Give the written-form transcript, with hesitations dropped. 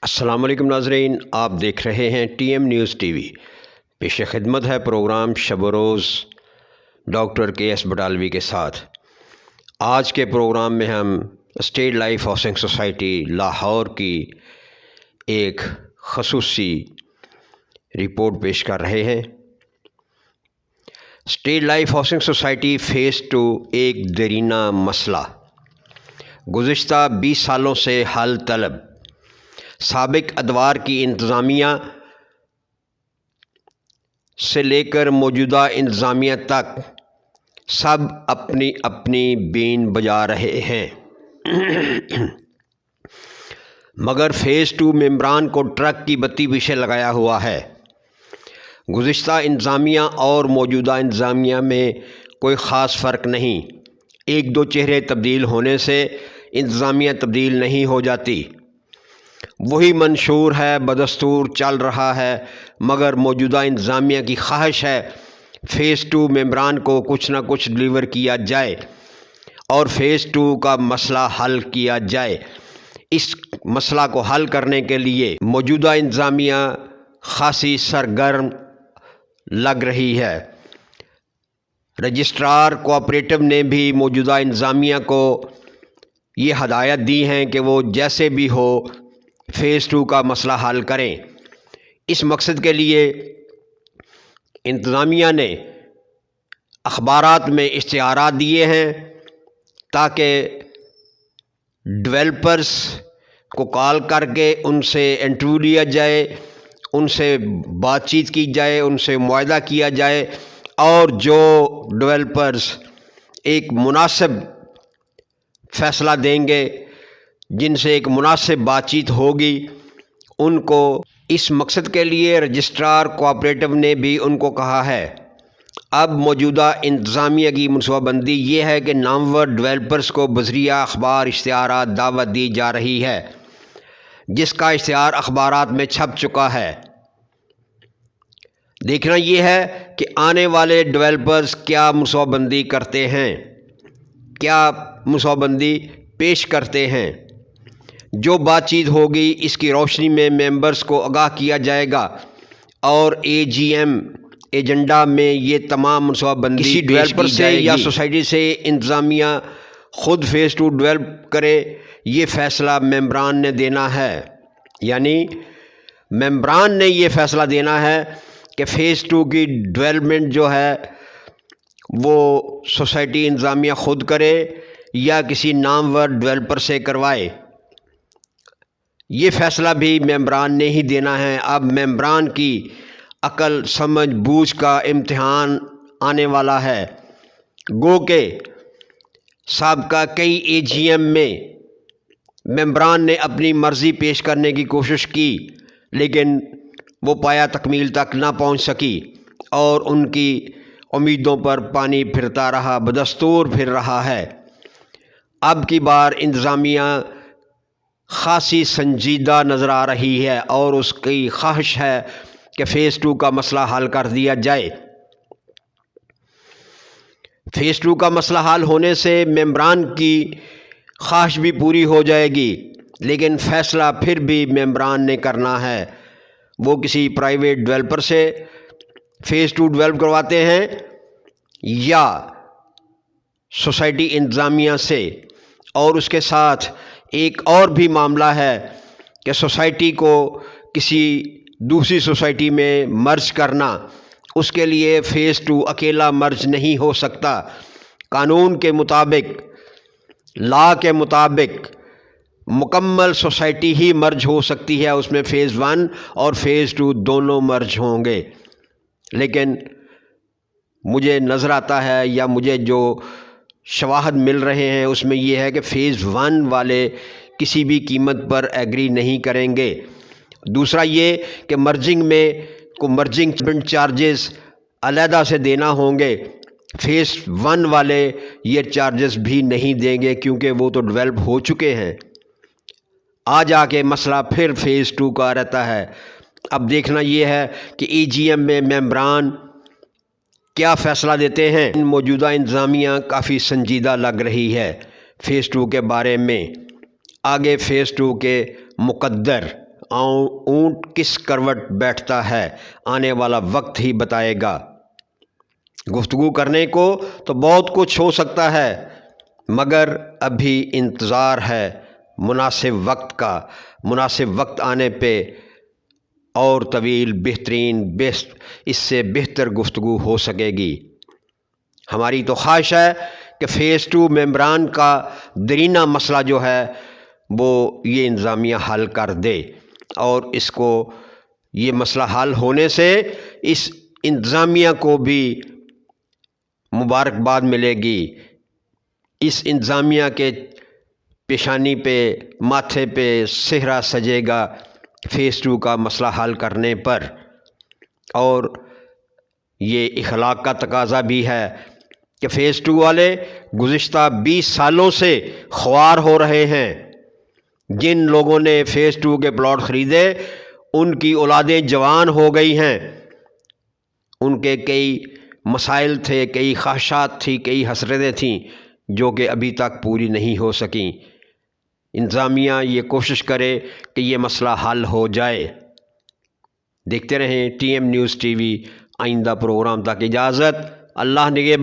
السلام علیکم ناظرین، آپ دیکھ رہے ہیں T M news T V. پیش خدمت ہے پروگرام شب و روز ڈاکٹر کے ایس بٹالوی کے ساتھ۔ آج کے پروگرام میں ہم state life housing society Lahore کی ایک خصوصی رپورٹ پیش کر رہے ہیں۔ State life housing society phase 2 ایک دیرینہ مسئلہ، گزشتہ 20 سالوں سے حل طلب۔ سابق ادوار کی انتظامیہ سے لے کر موجودہ انتظامیہ تک سب اپنی اپنی بین بجا رہے ہیں، مگر فیز 2 ممبران کو ٹرک کی بتی پیچھے لگایا ہوا ہے۔ گزشتہ انتظامیہ اور موجودہ انتظامیہ میں کوئی خاص فرق نہیں، ایک دو چہرے تبدیل ہونے سے انتظامیہ تبدیل نہیں ہو جاتی۔ وہی منشور ہے، بدستور چل رہا ہے، مگر موجودہ انتظامیہ کی خواہش ہے فیز 2 ممبران کو کچھ نہ کچھ ڈلیور کیا جائے اور فیز 2 کا مسئلہ حل کیا جائے۔ اس مسئلہ کو حل کرنے کے لیے موجودہ انتظامیہ خاصی سرگرم لگ رہی ہے۔ رجسٹرار کوآپریٹو نے بھی موجودہ انتظامیہ کو یہ ہدایت دی ہیں کہ وہ جیسے بھی ہو فیز 2 کا مسئلہ حل کریں۔ اس مقصد کے لیے انتظامیہ نے اخبارات میں اشتہارات دیے ہیں تاکہ ڈیولپرز کو کال کر کے ان سے انٹرویو لیا جائے، ان سے بات چیت کی جائے، ان سے معاہدہ کیا جائے، اور جو ڈیولپرز ایک مناسب فیصلہ دیں گے، جن سے ایک مناسب بات چیت ہوگی، ان کو اس مقصد کے لیے رجسٹرار کوآپریٹو نے بھی ان کو کہا ہے۔ اب موجودہ انتظامیہ کی منصوبہ بندی یہ ہے کہ نامور ڈیولپرز کو بذریعہ اخبار اشتہارات دعوت دی جا رہی ہے، جس کا اشتہار اخبارات میں چھپ چکا ہے۔ دیکھنا یہ ہے کہ آنے والے ڈیولپرز کیا منصوبہ بندی کرتے ہیں، کیا منصوبہ بندی پیش کرتے ہیں۔ جو بات چیت ہوگی اس کی روشنی میں ممبرز کو آگاہ کیا جائے گا اور AGM ایجنڈا میں یہ تمام منصوبہ بندی کسی ڈیولپر سے یا سوسائٹی سے انتظامیہ خود فیز 2 ڈیولپ کرے، یہ فیصلہ ممبران نے دینا ہے۔ یعنی ممبران نے یہ فیصلہ دینا ہے کہ فیز 2 کی ڈیولپمنٹ جو ہے وہ سوسائٹی انتظامیہ خود کرے یا کسی نامور ڈیولپر سے کروائے۔ یہ فیصلہ بھی ممبران نے ہی دینا ہے۔ اب ممبران کی عقل سمجھ بوجھ کا امتحان آنے والا ہے۔ گو کہ سابقہ کئی AGM میں ممبران نے اپنی مرضی پیش کرنے کی کوشش کی، لیکن وہ پایا تکمیل تک نہ پہنچ سکی اور ان کی امیدوں پر پانی پھرتا رہا، بدستور پھر رہا ہے۔ اب کی بار انتظامیہ خاصی سنجیدہ نظر آ رہی ہے اور اس کی خواہش ہے کہ فیز 2 کا مسئلہ حل کر دیا جائے۔ فیز 2 کا مسئلہ حل ہونے سے ممبران کی خواہش بھی پوری ہو جائے گی، لیکن فیصلہ پھر بھی ممبران نے کرنا ہے۔ وہ کسی پرائیویٹ ڈیولپر سے فیز 2 ڈیولپ کرواتے ہیں یا سوسائٹی انتظامیہ سے، اور اس کے ساتھ ایک اور بھی معاملہ ہے کہ سوسائٹی کو کسی دوسری سوسائٹی میں مرج کرنا، اس کے لیے فیز 2 اکیلا مرج نہیں ہو سکتا۔ قانون کے مطابق، لا کے مطابق مکمل سوسائٹی ہی مرج ہو سکتی ہے، اس میں فیز 1 اور فیز 2 دونوں مرج ہوں گے۔ لیکن مجھے نظر آتا ہے یا مجھے جو شواہد مل رہے ہیں اس میں یہ ہے کہ فیز 1 والے کسی بھی قیمت پر ایگری نہیں کریں گے۔ دوسرا یہ کہ مرجنگ میں کو مرجنگ چارجز علیحدہ سے دینا ہوں گے، فیز 1 والے یہ چارجز بھی نہیں دیں گے کیونکہ وہ تو ڈیولپ ہو چکے ہیں۔ آ جا کے مسئلہ پھر فیز 2 کا رہتا ہے۔ اب دیکھنا یہ ہے کہ AGM میں ممبران کیا فیصلہ دیتے ہیں۔ موجودہ انتظامیہ کافی سنجیدہ لگ رہی ہے فیز 2 کے بارے میں۔ آگے فیز 2 کے مقدر اونٹ کس کروٹ بیٹھتا ہے آنے والا وقت ہی بتائے گا۔ گفتگو کرنے کو تو بہت کچھ ہو سکتا ہے، مگر ابھی انتظار ہے مناسب وقت کا۔ مناسب وقت آنے پہ اور طویل بہترین اس سے بہتر گفتگو ہو سکے گی۔ ہماری تو خواہش ہے کہ فیز 2 ممبران کا درینہ مسئلہ جو ہے وہ یہ انتظامیہ حل کر دے، اور اس کو یہ مسئلہ حل ہونے سے اس انتظامیہ کو بھی مبارکباد ملے گی۔ اس انتظامیہ کے پیشانی پہ، ماتھے پہ صحرا سجے گا فیز 2 کا مسئلہ حل کرنے پر۔ اور یہ اخلاق کا تقاضا بھی ہے کہ فیز 2 والے گزشتہ 20 سالوں سے خوار ہو رہے ہیں۔ جن لوگوں نے فیز 2 کے پلاٹ خریدے ان کی اولادیں جوان ہو گئی ہیں، ان کے کئی مسائل تھے، کئی خواہشات تھی، کئی حسرتیں تھیں جو کہ ابھی تک پوری نہیں ہو سکیں۔ انتظامیہ یہ کوشش کرے کہ یہ مسئلہ حل ہو جائے۔ دیکھتے رہیں TM نیوز TV۔ آئندہ پروگرام تک اجازت، اللہ نگہبان۔